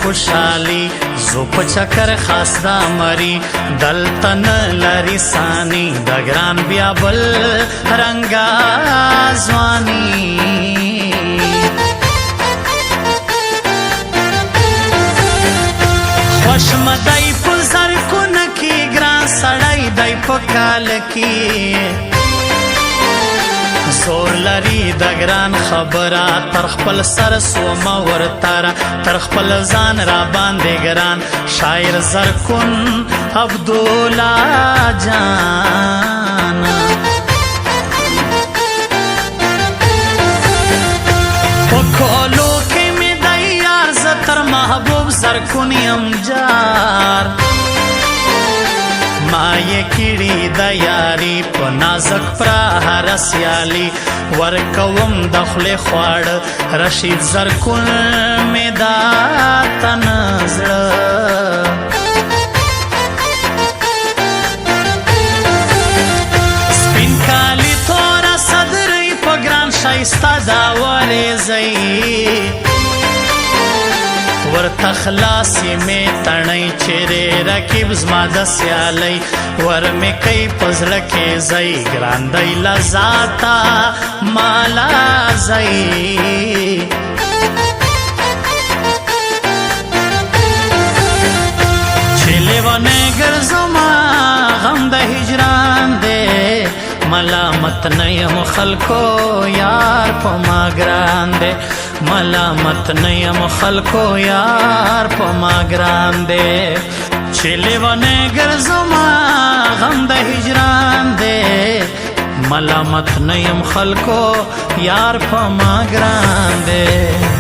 خوشحالی زو په چکر خاص دا مری دلتن لری سانی د ګران بیا بل رنگا ځواني خوش مدای په زر کو نکی ګران سړی دای په کال کی زور لري د ګران خبره تر خپل سر سوما ورتاره تر خپل ځان را باندې ګران شاعر زرکن عبدالله جان پکولو کې می د یار ز تر محبوب زرکن یم جار ما یې کړي د یاري په نازک پرهر سیالي ورکوم د خولې خواړه رشید زرکن مې دا تن زړه سپین کالي توره صدرۍ په ګران ښایسته دا ورېځئ ورته خلاصې مې تڼۍ چیرې رقیب زما د سیالۍ ور مې کوي په زړه کې ځای ګران دی له ذاته مالا ځای چې لیونی ګرځمه غم د هجران دی ملامت نه یم خلکو یار په ما ګران دی ملامت نه یم خلکو یار په ما ګران دی چې لیونی ګرځمه غم د هجران دی ملامت نه یم خلکو یار په ما ګران دی